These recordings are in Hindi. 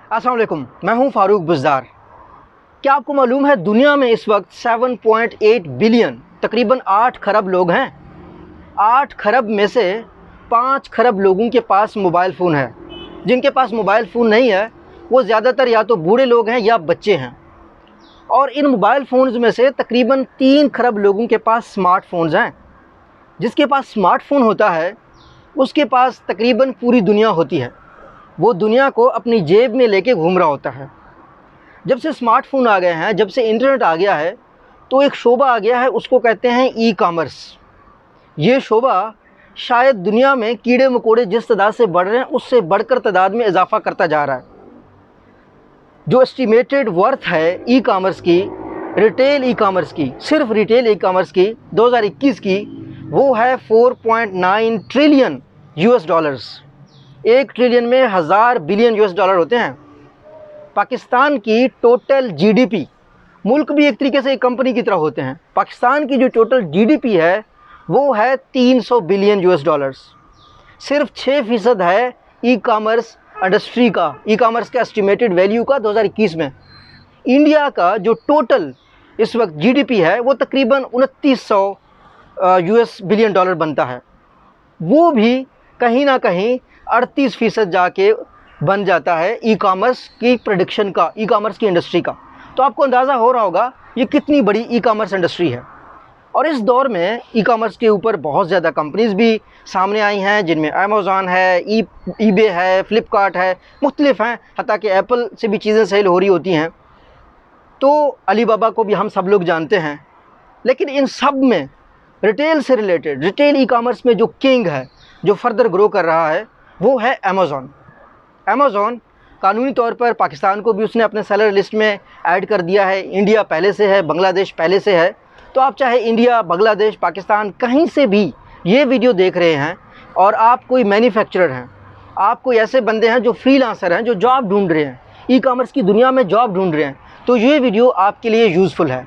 अस्सलाम वालेकुम, मैं हूं फारूक बुज़दार। क्या आपको मालूम है दुनिया में इस वक्त 7.8 बिलियन तकरीबन 8 खरब लोग हैं। 8 खरब में से 5 खरब लोगों के पास मोबाइल फ़ोन है। जिनके पास मोबाइल फ़ोन नहीं है वो ज़्यादातर या तो बूढ़े लोग हैं या बच्चे हैं। और इन मोबाइल फ़ोन्स में से तकरीबन 3 खरब लोगों के पास स्मार्टफ़ोन्स हैं। जिसके पास स्मार्टफ़ोन होता है उसके पास तकरीबन पूरी दुनिया होती है। वो दुनिया को अपनी जेब में लेके घूम रहा होता है। जब से स्मार्टफ़ोन आ गए हैं, जब से इंटरनेट आ गया है, तो एक शोबा आ गया है, उसको कहते हैं ई कॉमर्स। ये शोबा शायद दुनिया में कीड़े मकोड़े जिस तादाद से बढ़ रहे हैं उससे बढ़कर तादाद में इजाफ़ा करता जा रहा है। जो एस्टिमेटेड वर्थ है ई कॉमर्स की, रिटेल ई कॉमर्स की, सिर्फ रिटेल ई कॉमर्स की 2021 की, वो है 4.9 ट्रिलियन यूएस डॉलर्स। 1 ट्रिलियन में 1000 बिलियन यूएस डॉलर होते हैं। पाकिस्तान की टोटल जीडीपी, मुल्क भी एक तरीके से एक कंपनी की तरह होते हैं। पाकिस्तान की जो टोटल जीडीपी है वो है 300 बिलियन यूएस डॉलर्स। सिर्फ 6% है ई कॉमर्स इंडस्ट्री का, ई कॉमर्स का एस्टिमेटेड वैल्यू का 2021 में। इंडिया का जो टोटल इस वक्त जीडीपी है वो तकरीबन 2900 यूएस बिलियन डॉलर बनता है। वो भी कहीं ना कहीं 38% जाके बन जाता है ई कॉमर्स की प्रेडिक्शन का, ई कॉमर्स की इंडस्ट्री का। तो आपको अंदाज़ा हो रहा होगा ये कितनी बड़ी ई कॉमर्स इंडस्ट्री है। और इस दौर में ई कॉमर्स के ऊपर बहुत ज़्यादा कंपनीज़ भी सामने आई हैं, जिनमें अमेज़ॉन है, ईबे है, फ्लिपकार्ट है, मुख्तलिफ हैं, हत्ता कि एप्पल से भी चीज़ें सेल हो रही होती हैं। तो अलीबाबा को भी हम सब लोग जानते हैं। लेकिन इन सब में रिटेल से रिलेटेड, रिटेल ई कॉमर्स में जो किंग है, जो फर्दर ग्रो कर रहा है, वो है अमेज़ॉन। अमेज़ॉन कानूनी तौर पर पाकिस्तान को भी उसने अपने सेलर लिस्ट में ऐड कर दिया है। इंडिया पहले से है, बांग्लादेश पहले से है। तो आप चाहे इंडिया, बांग्लादेश, पाकिस्तान कहीं से भी ये वीडियो देख रहे हैं और आप कोई मैन्युफैक्चरर हैं, आप कोई ऐसे बंदे हैं जो फ्रीलांसर हैं, जो जॉब ढूंढ रहे हैं, ई कॉमर्स की दुनिया में जॉब ढूंढ रहे हैं, तो ये वीडियो आपके लिए यूज़फुल है।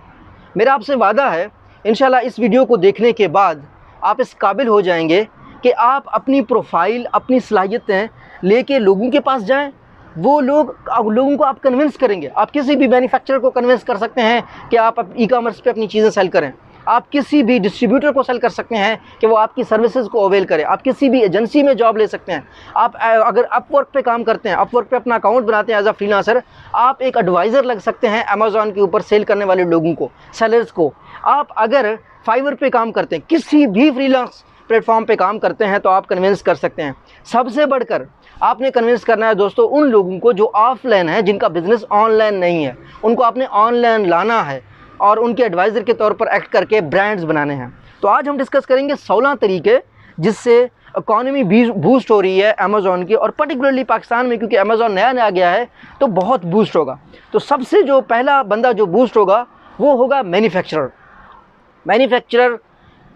मेरा आपसे वादा है इंशाल्लाह इस वीडियो को देखने के बाद आप इस काबिल हो जाएंगे कि आप अपनी प्रोफाइल, अपनी सलाहियतें लेके लोगों के पास जाएं। वो लोगों को आप कन्विंस करेंगे। आप किसी भी मैन्युफैक्चरर को कन्विंस कर सकते हैं कि आप ई कॉमर्स पे अपनी चीज़ें सेल करें। आप किसी भी डिस्ट्रीब्यूटर को सेल कर सकते हैं कि वो आपकी सर्विसेज को अवेल करे। आप किसी भी एजेंसी में जॉब ले सकते हैं। आप अगर अपवर्क पे काम करते हैं, अपवर्क पे अपना अकाउंट बनाते हैं एज अ फ्रीलांसर, आप एक एडवाइज़र लग सकते हैं अमेज़ॉन के ऊपर सेल करने वाले लोगों को, सेलर्स को। आप अगर फाइवर पे काम करते हैं, किसी भी फ्रीलांस प्लेटफॉर्म पे काम करते हैं, तो आप कन्विंस कर सकते हैं। सबसे बढ़कर आपने कन्विंस करना है दोस्तों उन लोगों को जो ऑफलाइन है, जिनका बिज़नेस ऑनलाइन नहीं है। उनको आपने ऑनलाइन लाना है और उनके एडवाइज़र के तौर पर एक्ट करके ब्रांड्स बनाने हैं। तो आज हम डिस्कस करेंगे 16 तरीके जिससे इकॉनमी बूस्ट हो रही है अमेज़ॉन की, और पर्टिकुलरली पाकिस्तान में, क्योंकि अमेज़ॉन नया गया है तो बहुत बूस्ट होगा। तो सबसे जो पहला बंदा जो बूस्ट होगा वो होगा मैन्युफैक्चरर। मैन्युफैक्चरर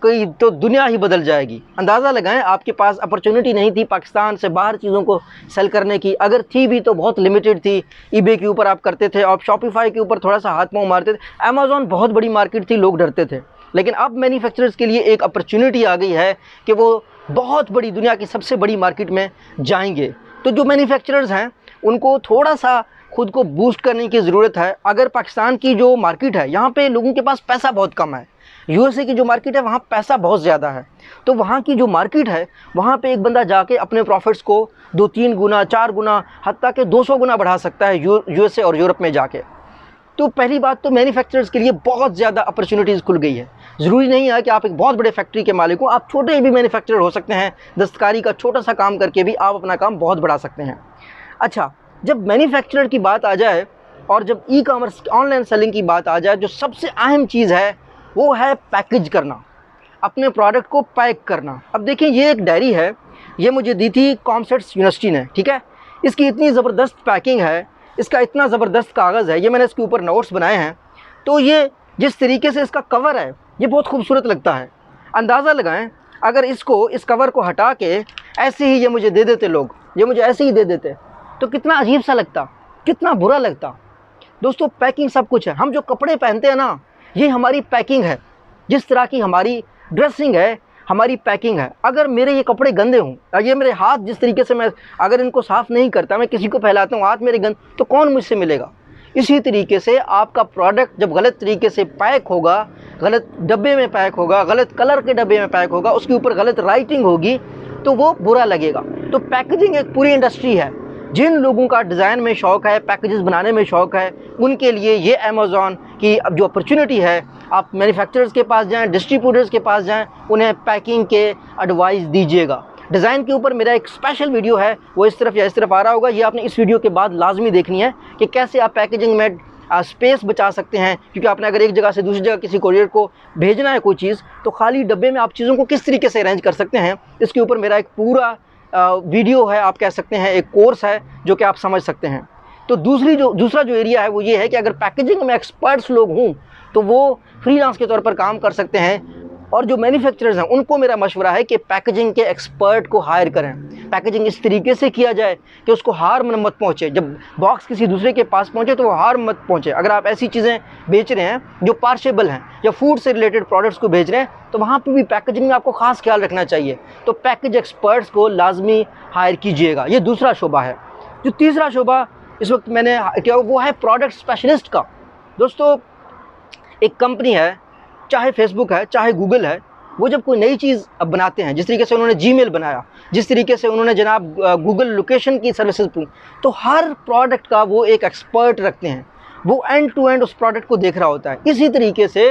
की तो दुनिया ही बदल जाएगी। अंदाज़ा लगाएं, आपके पास अपॉर्चुनिटी नहीं थी पाकिस्तान से बाहर चीज़ों को सेल करने की, अगर थी भी तो बहुत लिमिटेड थी। ईबे के ऊपर आप करते थे, आप शॉपिफाई के ऊपर थोड़ा सा हाथ पाँव मारते थे। अमेज़ॉन बहुत बड़ी मार्केट थी, लोग डरते थे। लेकिन अब मैन्युफैक्चरर्स के लिए एक अपॉर्चुनिटी आ गई है कि वो बहुत बड़ी, दुनिया की सबसे बड़ी मार्केट में जाएंगे। तो जो मैन्युफैक्चरर्स हैं उनको थोड़ा सा खुद को बूस्ट करने की ज़रूरत है। अगर पाकिस्तान की जो मार्केट है, यहाँ पे लोगों के पास पैसा बहुत कम है। यूएसए की जो मार्केट है वहाँ पैसा बहुत ज़्यादा है। तो वहाँ की जो मार्केट है वहाँ पे एक बंदा जाके अपने प्रॉफिट्स को 2-3 गुना, 4 गुना, हत्ता के 200 गुना बढ़ा सकता है यूएसए और यूरोप में जाके। तो पहली बात तो मैन्युफैक्चरर्स के लिए बहुत ज़्यादा अपॉर्चुनिटीज़ खुल गई है। ज़रूरी नहीं है कि आप एक बहुत बड़े फैक्ट्री के मालिक हो, आप छोटे भी मैन्युफैक्चरर हो सकते हैं। दस्तकारी का छोटा सा काम करके भी आप अपना काम बहुत बढ़ा सकते हैं। अच्छा, जब मैन्युफैक्चरर की बात आ जाए और जब ई कॉमर्स ऑनलाइन सेलिंग की बात आ जाए, जो सबसे अहम चीज़ है वो है पैकेज करना, अपने प्रोडक्ट को पैक करना। अब देखिए, ये एक डायरी है, ये मुझे दी थी कॉमसेट्स यूनिवर्सिटी ने, ठीक है। इसकी इतनी ज़बरदस्त पैकिंग है, इसका इतना ज़बरदस्त कागज़ है, ये मैंने इसके ऊपर नोट्स बनाए हैं। तो ये जिस तरीके से इसका कवर है ये बहुत खूबसूरत लगता है। अंदाज़ा लगाएं, अगर इस कवर को हटा के ऐसे ही ये मुझे दे देते लोग, ये मुझे ऐसे ही दे देते, तो कितना अजीब सा लगता, कितना बुरा लगता। दोस्तों, पैकिंग सब कुछ है। हम जो कपड़े पहनते हैं ना, ये हमारी पैकिंग है। जिस तरह की हमारी ड्रेसिंग है, हमारी पैकिंग है। अगर मेरे ये कपड़े गंदे हों, ये मेरे हाथ जिस तरीके से मैं अगर इनको साफ़ नहीं करता, मैं किसी को फैलाता हूँ, हाथ मेरे गंद, तो कौन मुझसे मिलेगा। इसी तरीके से आपका प्रोडक्ट जब गलत तरीके से पैक होगा, गलत डब्बे में पैक होगा, गलत कलर के डब्बे में पैक होगा, उसके ऊपर गलत राइटिंग होगी, तो वो बुरा लगेगा। तो पैकेजिंग एक पूरी इंडस्ट्री है। जिन लोगों का डिज़ाइन में शौक़ है, पैकेजेस बनाने में शौक़ है, उनके लिए ये अमेज़ॉन की अब जो अपॉर्चुनिटी है, आप मैन्युफैक्चरर्स के पास जाएं, डिस्ट्रीब्यूटर्स के पास जाएं, उन्हें पैकिंग के एडवाइस दीजिएगा। डिज़ाइन के ऊपर मेरा एक स्पेशल वीडियो है, वो इस तरफ या इस तरफ आ रहा होगा। ये आपने इस वीडियो के बाद लाजमी देखनी है कि कैसे आप पैकेजिंग में स्पेस बचा सकते हैं। क्योंकि आपने अगर एक जगह से दूसरी जगह किसी कोरियर को भेजना है कोई चीज़, तो खाली डब्बे में आप चीज़ों को किस तरीके से अरेंज कर सकते हैं, इसके ऊपर मेरा एक पूरा वीडियो है, आप कह सकते हैं एक कोर्स है, जो कि आप समझ सकते हैं। तो दूसरा जो एरिया है वो ये है कि अगर पैकेजिंग में एक्सपर्ट्स लोग हों तो वो फ्रीलांस के तौर पर काम कर सकते हैं। और जो मैन्युफैक्चरर्स हैं उनको मेरा मशवरा है कि पैकेजिंग के एक्सपर्ट को हायर करें। पैकेजिंग इस तरीके से किया जाए कि उसको हार्म मत पहुँचे। जब बॉक्स किसी दूसरे के पास पहुँचे तो वो हार्म मत पहुँचे। अगर आप ऐसी चीज़ें बेच रहे हैं जो पार्शेबल हैं या फूड से रिलेटेड प्रोडक्ट्स को बेच रहे हैं, तो वहाँ पर भी पैकेजिंग में आपको ख़ास ख्याल रखना चाहिए। तो पैकेज एक्सपर्ट्स को लाजमी हायर कीजिएगा। ये दूसरा शोबा है। जो तीसरा शोबा इस वक्त मैंने किया वो है प्रोडक्ट स्पेशलिस्ट का। दोस्तों, एक कंपनी है, चाहे फेसबुक है, चाहे गूगल है, वो जब कोई नई चीज़ अब बनाते हैं, जिस तरीके से उन्होंने जीमेल बनाया, जिस तरीके से उन्होंने जनाब गूगल लोकेशन की सर्विसेज दी, तो हर प्रोडक्ट का वो एक एक्सपर्ट रखते हैं। वो एंड टू एंड उस प्रोडक्ट को देख रहा होता है। इसी तरीके से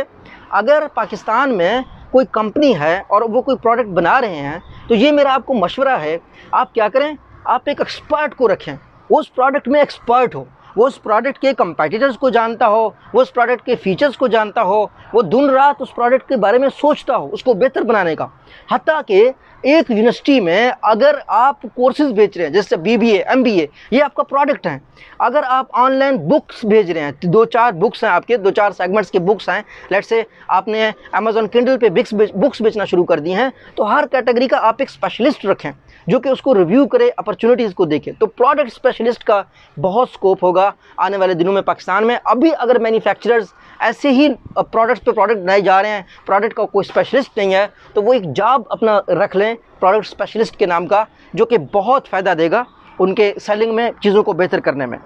अगर पाकिस्तान में कोई कंपनी है और वो कोई प्रोडक्ट बना रहे हैं, तो ये मेरा आपको मशवरा है, आप क्या करें, आप एक एक्सपर्ट को रखें, वो उस प्रोडक्ट में एक्सपर्ट हो, वो उस प्रोडक्ट के कंपेटिटर्स को जानता हो, वो उस प्रोडक्ट के फीचर्स को जानता हो, वो दिन रात उस प्रोडक्ट के बारे में सोचता हो उसको बेहतर बनाने का। हत्ता कि एक यूनिवर्सिटी में अगर आप कोर्सेज बेच रहे हैं, जैसे BBA, MBA, ये आपका प्रोडक्ट है। अगर आप ऑनलाइन बुक्स भेज रहे हैं, 2-4 बुक्स हैं आपके, 2-4 सेगमेंट्स के बुक्स हैं, लेट्स से आपने अमेज़ॉन किंडल पे बुक्स बेचना शुरू कर दी हैं, तो हर कैटेगरी का आप एक स्पेशलिस्ट रखें जो कि उसको रिव्यू करे, अपॉर्चुनिटीज़ को देखे। तो प्रोडक्ट स्पेशलिस्ट का बहुत स्कोप होगा आने वाले दिनों में पाकिस्तान में। अभी अगर मैन्युफैक्चरर्स ऐसे ही प्रोडक्ट्स पे प्रोडक्ट बनाए जा रहे हैं, प्रोडक्ट का कोई स्पेशलिस्ट नहीं है, तो वो एक जॉब अपना रख लें प्रोडक्ट स्पेशलिस्ट के नाम का, जो कि बहुत फ़ायदा देगा उनके सेलिंग में, चीज़ों को बेहतर करने में।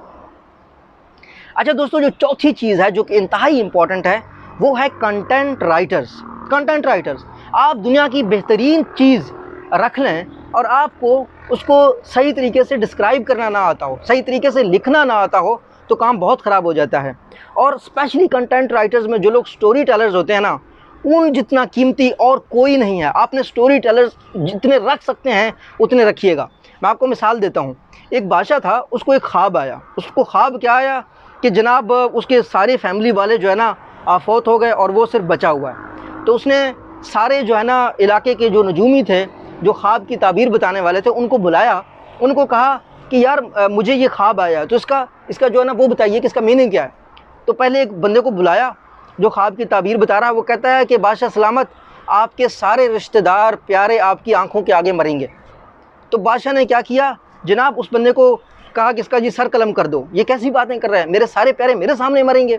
अच्छा दोस्तों, जो चौथी चीज़ है जो कि इंतहाई इम्पॉर्टेंट है, वो है कंटेंट राइटर्स। कंटेंट राइटर्स, आप दुनिया की बेहतरीन चीज़ रख लें और आपको उसको सही तरीके से डिस्क्राइब करना ना आता हो, सही तरीके से लिखना ना आता हो, तो काम बहुत ख़राब हो जाता है। और स्पेशली कंटेंट राइटर्स में जो लोग स्टोरी टेलर्स होते हैं ना, उन जितना कीमती और कोई नहीं है। आपने स्टोरी टेलर्स जितने रख सकते हैं उतने रखिएगा। मैं आपको मिसाल देता हूँ। एक बादशाह था, उसको एक ख्वाब आया। उसको ख्वाब क्या आया कि जनाब उसके सारे फैमिली वाले जो है ना फौत हो गए और वो सिर्फ बचा हुआ है। तो उसने सारे जो है ना इलाके के जो नजूमी थे, जो ख्वाब की ताबीर बताने वाले थे, उनको बुलाया। उनको कहा कि यार मुझे ये ख्वाब आया है, तो इसका जो है ना वो बताइए कि इसका मीनिंग क्या है। तो पहले एक बंदे को बुलाया जो ख्वाब की ताबीर बता रहा है। वो कहता है कि बादशाह सलामत, आपके सारे रिश्तेदार प्यारे आपकी आंखों के आगे मरेंगे। तो बादशाह ने क्या किया, जनाब उस बंदे को कहा कि इसका जी सर कलम कर दो, ये कैसी बातें कर रहे हैं, मेरे सारे प्यारे मेरे सामने मरेंगे।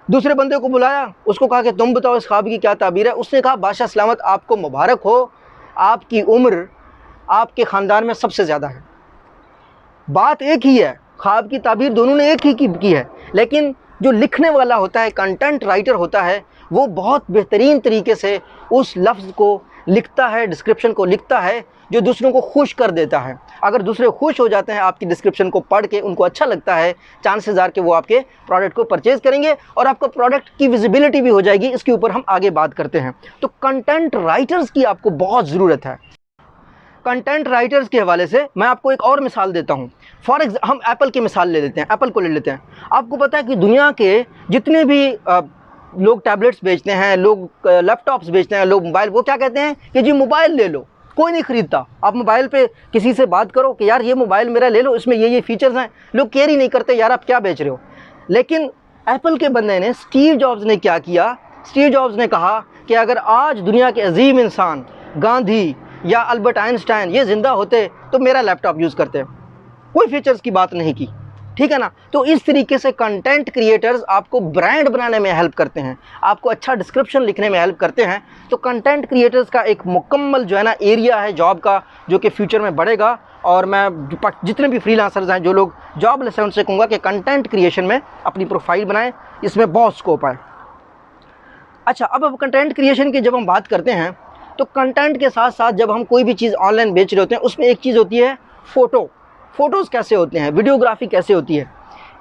दूसरे बंदे को बुलाया, उसको कहा कि तुम बताओ इस ख्वाब की क्या ताबीर है। उसने कहा बादशाह सलामत, आपको मुबारक हो, आपकी उम्र आपके ख़ानदान में सबसे ज़्यादा है। बात एक ही है, ख्वाब की ताबीर दोनों ने एक ही की है, लेकिन जो लिखने वाला होता है, कंटेंट राइटर होता है, वो बहुत बेहतरीन तरीके से उस लफ्ज़ को लिखता है, डिस्क्रिप्शन को लिखता है, जो दूसरों को खुश कर देता है। अगर दूसरे खुश हो जाते हैं आपकी डिस्क्रिप्शन को पढ़ के, उनको अच्छा लगता है, चांसेस आर कि वो आपके प्रोडक्ट को परचेज़ करेंगे और आपका प्रोडक्ट की विजिबिलिटी भी हो जाएगी। इसके ऊपर हम आगे बात करते हैं। तो कंटेंट राइटर्स की आपको बहुत ज़रूरत है। कंटेंट राइटर्स के हवाले से मैं आपको एक और मिसाल देता हूँ। फॉर एग्जाम्पल हम एप्पल की मिसाल ले लेते हैं, एप्पल को ले लेते हैं। आपको पता है कि दुनिया के जितने भी लोग टैबलेट्स बेचते हैं, लोग लैपटॉप्स बेचते हैं, लोग मोबाइल, वो क्या कहते हैं कि जी मोबाइल ले लो। कोई नहीं ख़रीदता। आप मोबाइल पे किसी से बात करो कि यार ये मोबाइल मेरा ले लो, इसमें ये फीचर्स हैं, लोग केयर ही नहीं करते यार आप क्या बेच रहे हो। लेकिन एप्पल के बंदे ने, स्टीव जॉब्स ने क्या किया, स्टीव जॉब्स ने कहा कि अगर आज दुनिया के अजीम इंसान गांधी या अल्बर्ट आइंस्टाइन ये ज़िंदा होते तो मेरा लैपटॉप यूज़ करते। कोई फीचर्स की बात नहीं की, ठीक है ना। तो इस तरीके से कंटेंट क्रिएटर्स आपको ब्रांड बनाने में हेल्प करते हैं, आपको अच्छा डिस्क्रिप्शन लिखने में हेल्प करते हैं। तो कंटेंट क्रिएटर्स का एक मुकम्मल जो है ना एरिया है जॉब का, जो कि फ्यूचर में बढ़ेगा। और मैं जितने भी फ्रीलांसर्स हैं, जो लोग जॉबलेस हैं, उनसे कहूँगा कि कंटेंट क्रिएशन में अपनी प्रोफाइल बनाएं, इसमें बहुत स्कोप है। अच्छा, अब कंटेंट क्रिएशन की जब हम बात करते हैं तो कंटेंट के साथ साथ जब हम कोई भी चीज़ ऑनलाइन बेच रहे होते हैं, उसमें एक चीज़ होती है फ़ोटोज़ कैसे होते हैं, वीडियोग्राफी कैसे होती है।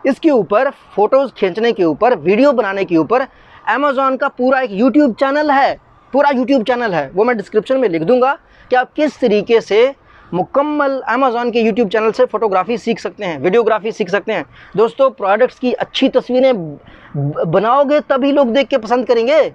इसके ऊपर फ़ोटोज़ खींचने के ऊपर, वीडियो बनाने के ऊपर अमेज़ॉन का पूरा एक यूट्यूब चैनल है, वो मैं डिस्क्रिप्शन में लिख दूंगा कि आप किस तरीके से मुकम्मल अमेज़ॉन के यूट्यूब चैनल से फ़ोटोग्राफी सीख सकते हैं, वीडियोग्राफी सीख सकते हैं। दोस्तों, प्रोडक्ट्स की अच्छी तस्वीरें बनाओगे तभी लोग देख के पसंद करेंगे।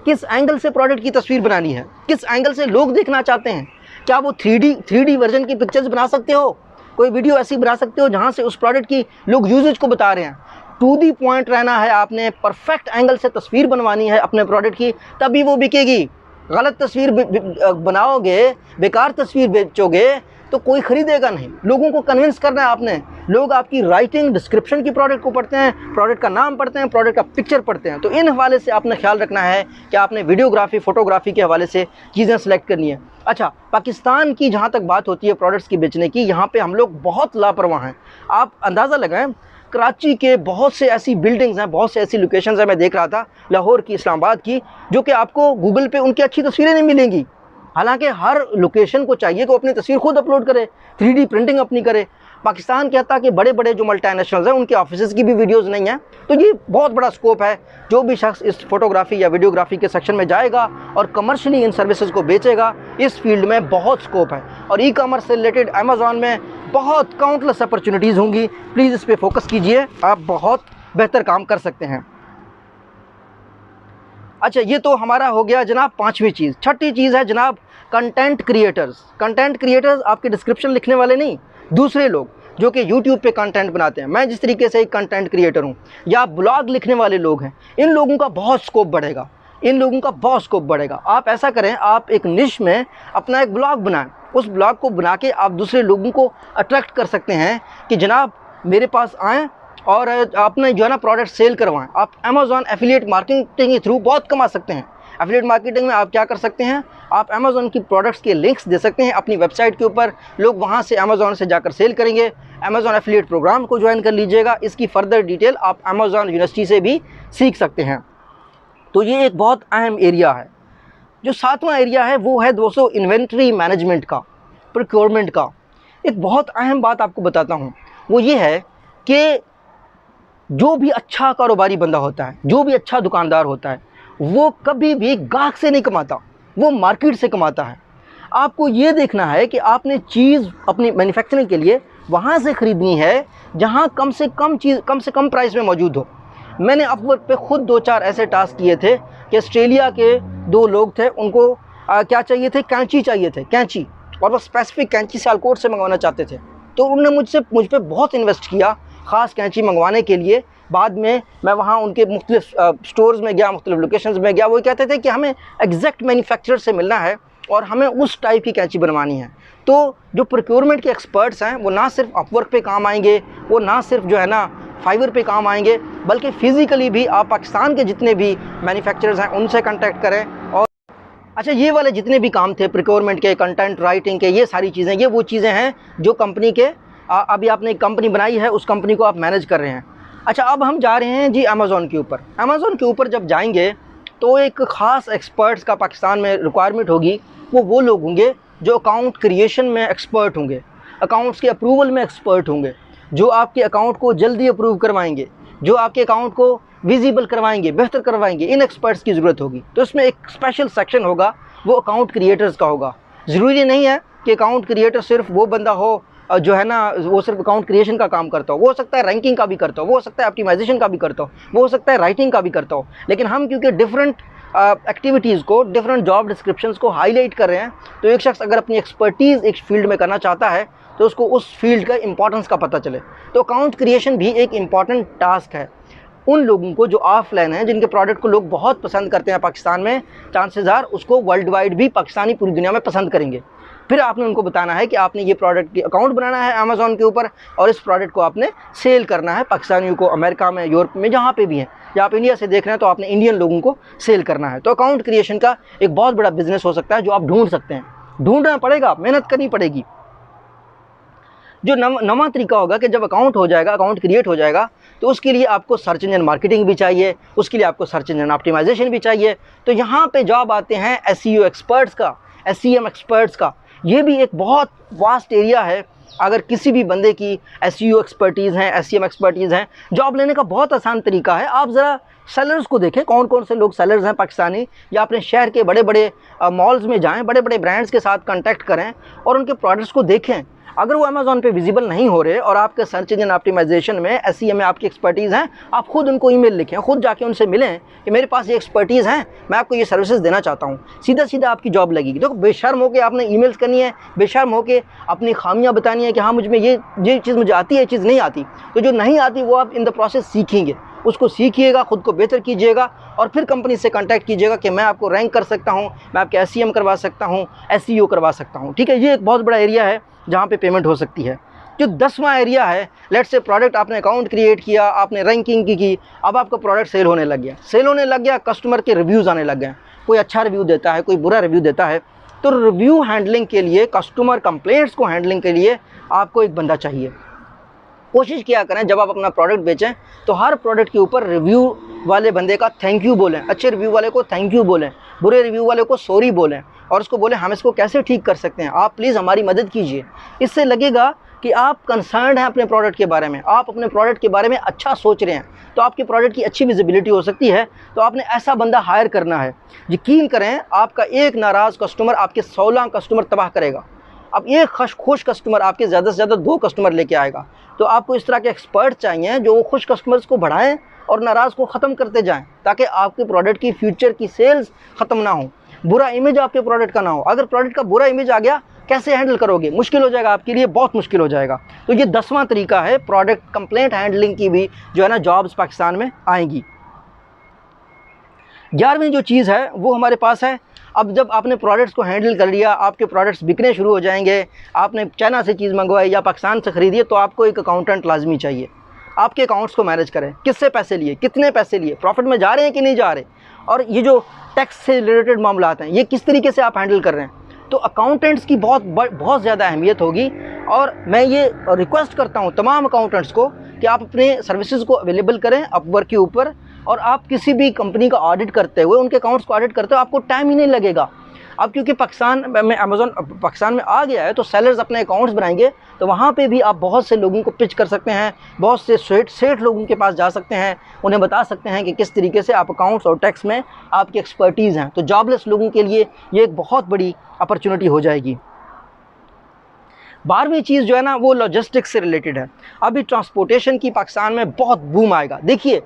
किस एंगल से प्रोडक्ट की तस्वीर बनानी है, किस एंगल से लोग देखना चाहते हैं। क्या वो 3D वर्जन की पिक्चर्स बना सकते हो, कोई वीडियो ऐसी बना सकते हो जहाँ से उस प्रोडक्ट की लोग यूजेज को बता रहे हैं। 2D पॉइंट रहना है, आपने परफेक्ट एंगल से तस्वीर बनवानी है अपने प्रोडक्ट की, तभी वो बिकेगी। गलत तस्वीर बनाओगे, बेकार तस्वीर बेचोगे तो कोई ख़रीदेगा नहीं। लोगों को कन्विंस करना है आपने। लोग आपकी राइटिंग, डिस्क्रिप्शन की प्रोडक्ट को पढ़ते हैं, प्रोडक्ट का नाम पढ़ते हैं, प्रोडक्ट का पिक्चर पढ़ते हैं। तो इन हवाले से आपने ख्याल रखना है कि आपने वीडियोग्राफी, फ़ोटोग्राफी के हवाले से चीज़ें सेलेक्ट करनी है। अच्छा, पाकिस्तान की जहाँ तक बात होती है प्रोडक्ट्स की बेचने की, यहाँ पे हम लोग बहुत लापरवाह हैं। आप अंदाज़ा लगाएं, कराची के बहुत से ऐसी बिल्डिंग्स हैं, बहुत से ऐसी लोकेशंस हैं, मैं देख रहा था लाहौर की, इस्लामाबाद की, जो कि आपको गूगल पे उनकी अच्छी तस्वीरें नहीं मिलेंगी। हालांकि हर लोकेशन को चाहिए कि वो अपनी तस्वीर खुद अपलोड करे, 3D प्रिंटिंग अपनी करे। पाकिस्तान कहता कि बड़े बड़े जो मल्टीनेशनल्स हैं उनके ऑफिसेज़ की भी वीडियोस नहीं हैं। तो ये बहुत बड़ा स्कोप है। जो भी शख्स इस फोटोग्राफी या वीडियोग्राफी के सेक्शन में जाएगा और कमर्शियली इन सर्विसेज को बेचेगा, इस फील्ड में बहुत स्कोप है। और ई कॉमर्स से रिलेटेड अमेज़ॉन में बहुत काउंटलेस अपॉर्चुनिटीज़ होंगी। प्लीज़ इस पर फोकस कीजिए, आप बहुत बेहतर काम कर सकते हैं। अच्छा, ये तो हमारा हो गया जनाब पांचवी चीज़। छठी चीज़ है जनाब कंटेंट क्रिएटर्स। कंटेंट क्रिएटर्स आपके डिस्क्रिप्शन लिखने वाले नहीं, दूसरे लोग जो कि यूट्यूब पे कंटेंट बनाते हैं। मैं जिस तरीके से एक कंटेंट क्रिएटर हूँ, या ब्लॉग लिखने वाले लोग हैं, इन लोगों का बहुत स्कोप बढ़ेगा। आप ऐसा करें, आप एक निश में अपना एक ब्लॉग बनाएं। उस ब्लॉग को बना के आप दूसरे लोगों को अट्रैक्ट कर सकते हैं कि जनाब मेरे पास आएँ और अपने जो है ना प्रोडक्ट सेल करवाएं। आप अमेज़ॉन एफिलिएट मार्केटिंग के थ्रू बहुत कमा सकते हैं। एफिलिएट मार्केटिंग में आप क्या कर सकते हैं, आप अमेज़ॉन की प्रोडक्ट्स के लिंक्स दे सकते हैं अपनी वेबसाइट के ऊपर, लोग वहां से अमेज़ॉन से जाकर सेल करेंगे। अमेज़ॉन एफिलिएट प्रोग्राम को ज्वाइन कर लीजिएगा। इसकी फर्दर डिटेल आप अमेज़ॉन यूनिवर्सिटी से भी सीख सकते हैं। तो ये एक बहुत अहम एरिया है। जो सातवां एरिया है वो है दोस्तों इन्वेंट्री मैनेजमेंट का, प्रोक्योरमेंट का। एक बहुत अहम बात आपको बताता हूँ, वो ये है कि जो भी अच्छा कारोबारी बंदा होता है, जो भी अच्छा दुकानदार होता है, वो कभी भी गाहक से नहीं कमाता, वो मार्केट से कमाता है। आपको ये देखना है कि आपने चीज़ अपनी मैन्युफैक्चरिंग के लिए वहाँ से ख़रीदनी है जहाँ कम से कम प्राइस में मौजूद हो। मैंने अपवर्क पे खुद 2-4 ऐसे टास्क किए थे कि ऑस्ट्रेलिया के 2 लोग थे, उनको क्या चाहिए थे, कैंची चाहिए थे, कैंची, और वो स्पेसिफिक कैंची सियालकोट से मंगवाना चाहते थे। तो उन्होंने मुझ पर बहुत इन्वेस्ट किया ख़ास कैंची मंगवाने के लिए। बाद में मैं वहाँ उनके मुख्तलिफ स्टोर्स में गया, मुख्तलिफ लोकेशंस में गया। वो कहते थे कि हमें एग्जैक्ट मैन्युफैक्चरर से मिलना है और हमें उस टाइप की कैंची बनवानी है। तो जो प्रोक्योरमेंट के एक्सपर्ट्स हैं वो ना सिर्फ अपवर्क पे काम आएंगे, वो ना सिर्फ जो है ना फाइवर पे काम आएंगे, बल्कि फ़िज़िकली भी आप पाकिस्तान के जितने भी मैन्युफैक्चरर्स हैं उनसे कॉन्टैक्ट करें। और अच्छा, ये वाले जितने भी काम थे प्रोक्योरमेंट के, कंटेंट राइटिंग के, ये सारी चीज़ें, ये वो चीज़ें हैं जो कंपनी के अभी आपने एक कंपनी बनाई है, उस कंपनी को आप मैनेज कर रहे हैं। अच्छा, अब हम जा रहे हैं जी अमेज़ॉन के ऊपर। अमेज़ॉन के ऊपर जब जाएंगे तो एक ख़ास एक्सपर्ट्स का पाकिस्तान में रिक्वायरमेंट होगी। वो लोग होंगे जो अकाउंट क्रिएशन में एक्सपर्ट होंगे, अकाउंट्स के अप्रूवल में एक्सपर्ट होंगे, जो आपके अकाउंट को जल्दी अप्रूव करवाएंगे, जो आपके अकाउंट को विजिबल करवाएंगे, बेहतर करवाएंगे। इन एक्सपर्ट्स की ज़रूरत होगी। तो इसमें एक स्पेशल सेक्शन होगा, वो अकाउंट क्रिएटर्स का होगा। ज़रूरी नहीं है कि अकाउंट क्रिएटर सिर्फ वो बंदा हो जो है ना वो सिर्फ अकाउंट क्रिएशन का काम करता हो। वो हो सकता है रैंकिंग का भी करता हो, वो हो सकता है ऑप्टिमाइजेशन का भी करता हो, वो हो सकता है राइटिंग का भी करता हो। लेकिन हम क्योंकि डिफरेंट एक्टिविटीज़ को, डिफरेंट जॉब डिस्क्रिप्शंस को हाईलाइट कर रहे हैं, तो एक शख्स अगर अपनी एक्सपर्टीज़ एक फील्ड में करना चाहता है तो उसको उस फील्ड का इंपॉर्टेंस का पता चले। तो अकाउंट क्रिएशन भी एक इम्पॉर्टेंट टास्क है उन लोगों को जो ऑफलाइन हैं, जिनके प्रोडक्ट को लोग बहुत पसंद करते हैं पाकिस्तान में, चांसेस आर उसको वर्ल्ड वाइड भी पाकिस्तानी पूरी दुनिया में पसंद करेंगे। फिर आपने उनको बताना है कि आपने ये प्रोडक्ट की अकाउंट बनाना है अमेज़ॉन के ऊपर और इस प्रोडक्ट को आपने सेल करना है पाकिस्तानियों को, अमेरिका में, यूरोप में, जहाँ पे भी हैं। या आप इंडिया से देख रहे हैं तो आपने इंडियन लोगों को सेल करना है। तो अकाउंट क्रिएशन का एक बहुत बड़ा बिजनेस हो सकता है जो आप ढूंढ सकते हैं। ढूंढना पड़ेगा, मेहनत करनी पड़ेगी। जो नवा तरीका होगा कि जब अकाउंट हो जाएगा, अकाउंट क्रिएट हो जाएगा, तो उसके लिए आपको सर्च इंजन मार्केटिंग भी चाहिए, उसके लिए आपको सर्च इंजन ऑप्टिमाइजेशन भी चाहिए। तो यहाँ पे जॉब आते हैं एसईओ एक्सपर्ट्स का, एसईएम एक्सपर्ट्स का। ये भी एक बहुत वास्ट एरिया है। अगर किसी भी बंदे की एसईओ एक्सपर्टीज़ हैं, एसईएम एक्सपर्टीज़ हैं, जॉब लेने का बहुत आसान तरीका है। आप ज़रा सेलर्स को देखें, कौन कौन से लोग सेलर्स हैं पाकिस्तानी, या अपने शहर के बड़े बड़े मॉल्स में जाएं, बड़े बड़े ब्रांड्स के साथ कांटेक्ट करें और उनके प्रोडक्ट्स को देखें। अगर वो अमेज़ॉन पे विजिबल नहीं हो रहे और आपके सर्च इंजन ऑप्टिमाइजेशन में, एसईएम में आपकी एक्सपर्टीज़ हैं, आप खुद उनको ईमेल लिखें, खुद जाके उनसे मिलें कि मेरे पास ये एक्सपर्टीज़ हैं, मैं आपको ये सर्विसेज देना चाहता हूँ। सीधा सीधा आपकी जॉब लगेगी। तो बेशर्म हो के आपने ईमेल्स करनी है, बेशर्म हो के अपनी खामियां बतानी है कि हाँ मुझ में ये चीज़ मुझे आती है, ये चीज़ नहीं आती। तो जो नहीं आती वो आप इन द प्रोसेस सीखेंगे, उसको सीखिएगा, खुद को बेहतर कीजिएगा और फिर कंपनी से कांटेक्ट कीजिएगा कि मैं आपको रैंक कर सकता हूँ, मैं आपके एसईएम करवा सकता हूँ, एसईओ करवा सकता हूँ। ठीक है, ये एक बहुत बड़ा एरिया है जहाँ पे पेमेंट हो सकती है। जो 10वां एरिया है, लेट्स से प्रोडक्ट आपने अकाउंट क्रिएट किया, आपने रैंकिंग की, अब आपका प्रोडक्ट सेल होने लग गया, सेल होने लग गया, कस्टमर के रिव्यूज़ आने लग गए। कोई अच्छा रिव्यू देता है, कोई बुरा रिव्यू देता है। तो रिव्यू हैंडलिंग के लिए, कस्टमर कंप्लेंट्स को हैंडलिंग के लिए आपको एक बंदा चाहिए। कोशिश किया करें जब आप अपना प्रोडक्ट बेचें तो हर प्रोडक्ट के ऊपर रिव्यू वाले बंदे का थैंक यू बोलें, अच्छे रिव्यू वाले को थैंक यू बोलें, बुरे रिव्यू वाले को सॉरी बोलें और उसको बोलें हम इसको कैसे ठीक कर सकते हैं, आप प्लीज़ हमारी मदद कीजिए। इससे लगेगा कि आप कंसर्न्ड हैं अपने प्रोडक्ट के बारे में, आप अपने प्रोडक्ट के बारे में अच्छा सोच रहे हैं, तो आपके प्रोडक्ट की अच्छी विजिबिलिटी हो सकती है। तो आपने ऐसा बंदा हायर करना है। यकीन करें, आपका एक नाराज़ कस्टमर आपके 16 कस्टमर तबाह करेगा। अब एक खुश कस्टमर आपके ज़्यादा से ज़्यादा 2 कस्टमर लेके आएगा। तो आपको इस तरह के एक्सपर्ट चाहिए जो वो खुश कस्टमर्स को बढ़ाएं और नाराज़ को ख़त्म करते जाएं, ताकि आपके प्रोडक्ट की फ्यूचर की सेल्स ख़त्म ना हो, बुरा इमेज आपके प्रोडक्ट का ना हो। अगर प्रोडक्ट का बुरा इमेज आ गया, कैसे हैंडल करोगे? मुश्किल हो जाएगा आपके लिए, बहुत मुश्किल हो जाएगा। तो ये 10वां तरीका है प्रोडक्ट कंप्लेंट हैंडलिंग की भी जो है ना जॉब्स पाकिस्तान में आएंगी। 11वीं जो चीज़ है वो हमारे पास है, अब जब आपने प्रोडक्ट्स को हैंडल कर लिया, आपके प्रोडक्ट्स बिकने शुरू हो जाएंगे, आपने चाइना से चीज़ मंगवाई या पाकिस्तान से ख़रीदी, तो आपको एक अकाउंटेंट लाजमी चाहिए। आपके अकाउंट्स को मैनेज करें, किससे पैसे लिए, कितने पैसे लिए, प्रॉफिट में जा रहे हैं कि नहीं जा रहे, और ये जो टैक्स से रिलेटेड मामलात हैं ये किस तरीके से आप हैंडल कर रहे हैं। तो अकाउंटेंट्स की बहुत ज़्यादा अहमियत होगी। और मैं ये रिक्वेस्ट करता हूँ तमाम अकाउंटेंट्स को कि आप अपने सर्विसेज को अवेलेबल करें अपवर्क के ऊपर, और आप किसी भी कंपनी का ऑडिट करते हुए, उनके अकाउंट्स को ऑडिट करते हुए आपको टाइम ही नहीं लगेगा। अब क्योंकि पाकिस्तान में अमेज़ॉन पाकिस्तान में आ गया है, तो सेलर्स अपने अकाउंट्स बनाएंगे, तो वहाँ पे भी आप बहुत से लोगों को पिच कर सकते हैं, बहुत से सेठ लोगों के पास जा सकते हैं, उन्हें बता सकते हैं कि किस तरीके से आप अकाउंट्स और टैक्स में आपकी एक्सपर्टीज़ हैं। तो जॉबलेस लोगों के लिए ये एक बहुत बड़ी अपॉर्चुनिटी हो जाएगी। 12वीं चीज़ जो है ना वो लॉजिस्टिक्स से रिलेटेड है। अभी ट्रांसपोर्टेशन की पाकिस्तान में बहुत बूम आएगा। देखिए,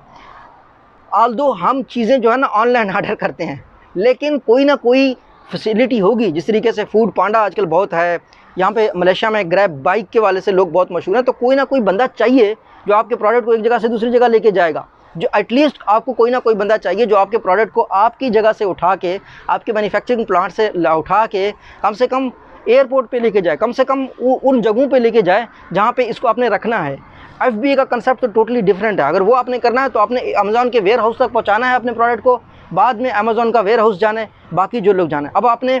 ऑल्दो हम चीज़ें जो है ना ऑनलाइन ऑर्डर करते हैं, लेकिन कोई ना कोई फैसिलिटी होगी। जिस तरीके से फूड पांडा आजकल बहुत है, यहाँ पे मलेशिया में ग्रैब बाइक के वाले से लोग बहुत मशहूर हैं, तो कोई ना कोई बंदा चाहिए जो आपके प्रोडक्ट को एक जगह से दूसरी जगह लेके जाएगा। जो एटलीस्ट आपको कोई ना कोई बंदा चाहिए जो आपके प्रोडक्ट को आपकी जगह से उठा के, आपके मैन्युफैक्चरिंग प्लांट से उठा के कम से कम एयरपोर्ट पे लेके जाए, कम से कम उन जगहों पे लेके जाए जहाँ पे इसको आपने रखना है। FBA का कंसेप्ट तो टोटली डिफरेंट है। अगर वो आपने करना है तो आपने अमेज़ॉन के वेयर हाउस तक पहुँचाना है अपने प्रोडक्ट को, बाद में अमेज़ॉन का वेयर हाउस जाने, बाकी जो लोग जाने। अब आपने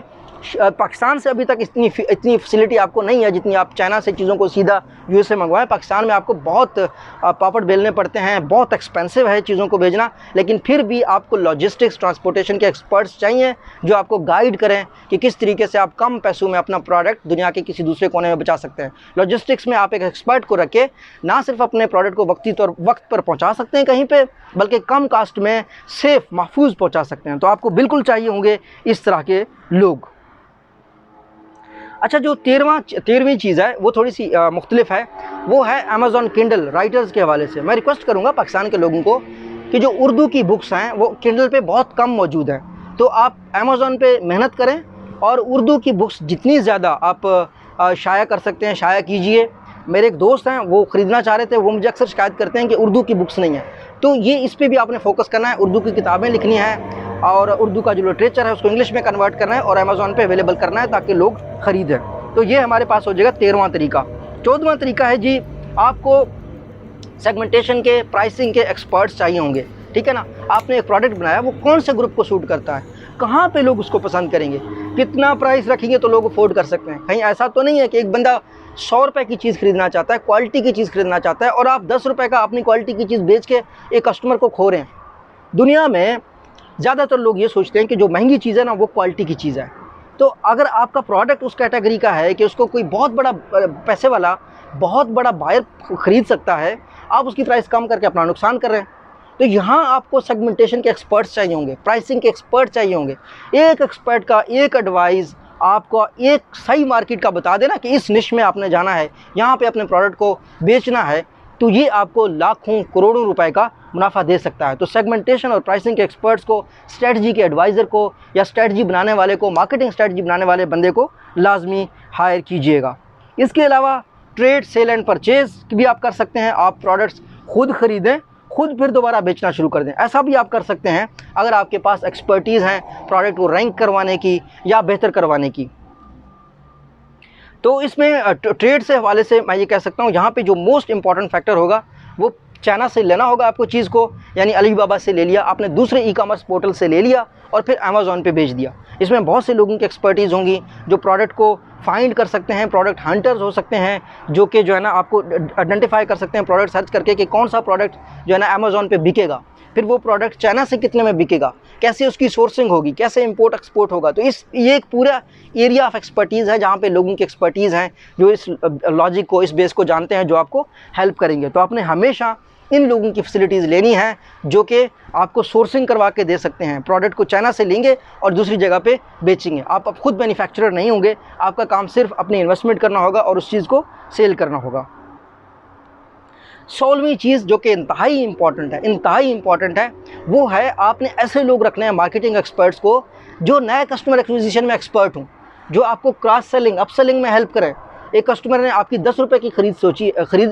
पाकिस्तान से अभी तक इतनी फैसिलिटी आपको नहीं है जितनी आप चाइना से चीज़ों को सीधा US से मंगवाएं। पाकिस्तान में आपको बहुत पापड़ बेलने पड़ते हैं, बहुत एक्सपेंसिव है चीज़ों को भेजना, लेकिन फिर भी आपको लॉजिस्टिक्स ट्रांसपोर्टेशन के एक्सपर्ट्स चाहिए जो आपको गाइड करें कि किस तरीके से आप कम पैसों में अपना प्रोडक्ट दुनिया के किसी दूसरे कोने में बचा सकते हैं। लॉजिस्टिक्स में आप एक एक्सपर्ट को रख के ना सिर्फ अपने प्रोडक्ट को वक्त पर पहुँचा सकते हैं कहीं पर, बल्कि कम कास्ट में सेफ़ महफूज पहुँचा सकते हैं। तो आपको बिल्कुल चाहिए होंगे इस तरह के लोग। अच्छा, जो 13वीं चीज़ है वो थोड़ी सी मुख्तलिफ है, वो है अमेज़ॉन किंडल राइटर्स के हवाले से। मैं रिक्वेस्ट करूँगा पाकिस्तान के लोगों को कि जो उर्दू की बुक्स हैं वो किंडल पे बहुत कम मौजूद हैं, तो आप अमेज़ॉन पे मेहनत करें और उर्दू की बुक्स जितनी ज़्यादा आप शाया कर सकते हैं शाया कीजिए। मेरे एक दोस्त हैं वो ख़रीदना चाह रहे थे, वो मुझे अक्सर शिकायत करते हैं कि उर्दू की बुक्स नहीं है, तो ये इस पर भी आपने फोकस करना है। उर्दू की किताबें लिखनी है, और उर्दू का जो लिटरेचर है उसको इंग्लिश में कन्वर्ट करना है और अमेज़ॉन पे अवेलेबल करना है ताकि लोग ख़रीदें। तो ये हमारे पास हो जाएगा 13वां तरीका। 14वां तरीका है जी, आपको सेगमेंटेशन के, प्राइसिंग के एक्सपर्ट्स चाहिए होंगे, ठीक है ना। आपने एक प्रोडक्ट बनाया, वो कौन से ग्रुप को सूट करता है, कहाँ पे लोग उसको पसंद करेंगे, कितना प्राइस रखेंगे तो लोग अफोर्ड कर सकते हैं। कहीं ऐसा तो नहीं है कि एक बंदा 100 रुपये की चीज़ खरीदना चाहता है, क्वालिटी की चीज़ खरीदना चाहता है, और आप 10 रुपये का अपनी क्वालिटी की चीज़ बेच के एक कस्टमर को खो रहे हैं। दुनिया में ज़्यादातर लोग ये सोचते हैं कि जो महंगी चीज़ है ना वो क्वालिटी की चीज़ है। तो अगर आपका प्रोडक्ट उस कैटेगरी का है कि उसको कोई बहुत बड़ा पैसे वाला बहुत बड़ा बायर ख़रीद सकता है, आप उसकी प्राइस कम करके अपना नुकसान कर रहे हैं। तो यहाँ आपको सेगमेंटेशन के एक्सपर्ट्स चाहिए होंगे, प्राइसिंग के एक्सपर्ट चाहिए होंगे। एक एक्सपर्ट का एक एडवाइस आपको एक सही मार्केट का बता देना कि इस निश में आपने जाना है, यहाँ पे अपने प्रोडक्ट को बेचना है, तो ये आपको लाखों करोड़ों रुपए का मुनाफा दे सकता है। तो सेगमेंटेशन और प्राइसिंग के एक्सपर्ट्स को, स्ट्रेटजी के एडवाइज़र को या स्ट्रेटजी बनाने वाले को, मार्केटिंग स्ट्रेटजी बनाने वाले बंदे को लाजमी हायर कीजिएगा। इसके अलावा ट्रेड, सेल एंड परचेज़ भी आप कर सकते हैं। आप प्रोडक्ट्स खुद ख़रीदें, खुद फिर दोबारा बेचना शुरू कर दें, ऐसा भी आप कर सकते हैं अगर आपके पास एक्सपर्टीज़ हैं प्रोडक्ट को रैंक करवाने की या बेहतर करवाने की। तो इसमें ट्रेड से हवाले से मैं ये कह सकता हूँ, यहाँ पे जो मोस्ट इम्पॉर्टेंट फैक्टर होगा वो चाइना से लेना होगा आपको चीज़ को, यानी अलीबाबा से ले लिया आपने, दूसरे ई-कॉमर्स पोर्टल से ले लिया और फिर अमेज़ॉन पे बेच दिया। इसमें बहुत से लोगों की एक्सपर्टीज़ होंगी जो प्रोडक्ट को फाइंड कर सकते हैं, प्रोडक्ट हंटर्स हो सकते हैं जो कि जो है ना आपको आइडेंटिफाई कर सकते हैं प्रोडक्ट सर्च करके कि कौन सा प्रोडक्ट जो है ना अमेज़ॉन पे बिकेगा, फिर वो प्रोडक्ट चाइना से कितने में बिकेगा, कैसे उसकी सोर्सिंग होगी, कैसे इंपोर्ट एक्सपोर्ट होगा। तो ये एक पूरा एरिया ऑफ एक्सपर्टीज़ है जहाँ पे लोगों की एक्सपर्टीज़ हैं जो इस लॉजिक को, इस बेस को जानते हैं, जो आपको हेल्प करेंगे। तो आपने हमेशा इन लोगों की फैसिलिटीज़ लेनी है जो कि आपको सोर्सिंग करवा के दे सकते हैं। प्रोडक्ट को चाइना से लेंगे और दूसरी जगह पे बेचेंगे। आप अब खुद मैन्युफैक्चरर नहीं होंगे, आपका काम सिर्फ अपनी इन्वेस्टमेंट करना होगा और उस चीज़ को सेल करना होगा। 16वीं चीज़ जो कि इंतहाई इंपॉर्टेंट है वो है आपने ऐसे लोग रखने हैं मार्केटिंग एक्सपर्ट्स को जो नए कस्टमर एक्विजिशन में एक्सपर्ट हों, जो आपको क्रॉस सेलिंग, अपसेलिंग में हेल्प करें। एक कस्टमर ने आपकी 10 रुपये की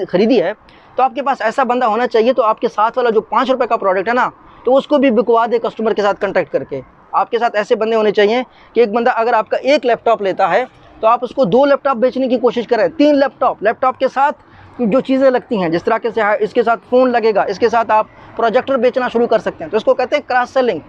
खरीदी है तो आपके पास ऐसा बंदा होना चाहिए तो आपके साथ वाला जो 5 रुपये का प्रोडक्ट है ना तो उसको भी बिकवा दे कस्टमर के साथ कॉन्टैक्ट करके। आपके साथ ऐसे बंदे होने चाहिए कि एक बंदा अगर आपका एक लैपटॉप लेता है तो आप उसको 2 लैपटॉप बेचने की कोशिश करें, 3 लैपटॉप के साथ जो चीज़ें लगती हैं, जिस तरह के से इसके साथ फ़ोन लगेगा, इसके साथ आप प्रोजेक्टर बेचना शुरू कर सकते हैं। तो इसको कहते हैं क्रॉस सेलिंग।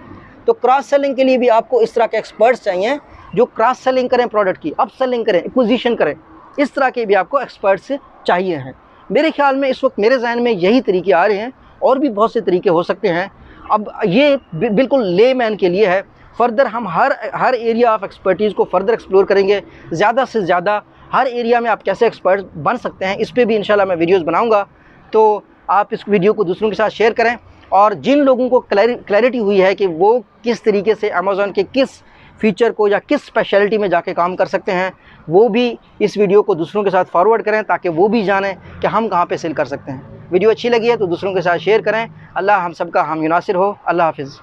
तो क्रॉस सेलिंग के लिए भी आपको इस तरह के एक्सपर्ट्स चाहिए जो क्रॉस सेलिंग करें प्रोडक्ट की, अप सेलिंग करें, एक्विजिशन करें, इस तरह के भी आपको एक्सपर्ट्स चाहिए हैं। मेरे ख्याल में इस वक्त मेरे जहन में यही तरीके आ रहे हैं, और भी बहुत से तरीके हो सकते हैं। अब ये बिल्कुल लेमैन के लिए है। फर्दर हम हर एरिया ऑफ एक्सपर्टीज़ को फर्दर एक्सप्लोर करेंगे। ज़्यादा से ज़्यादा हर एरिया में आप कैसे एक्सपर्ट बन सकते हैं इस पे भी इंशाल्लाह मैं वीडियोस बनाऊंगा। तो आप इस वीडियो को दूसरों के साथ शेयर करें, और जिन लोगों को क्लैरिटी हुई है कि वो किस तरीके से अमेज़ॉन के किस फीचर को या किस स्पेशलिटी में जाके काम कर सकते हैं, वो भी इस वीडियो को दूसरों के साथ फॉरवर्ड करें ताकि वो भी जानें कि हम कहाँ पे सेल कर सकते हैं। वीडियो अच्छी लगी है तो दूसरों के साथ शेयर करें। अल्लाह हम सबका हम युनासिर हो। अल्लाह हाफिज़।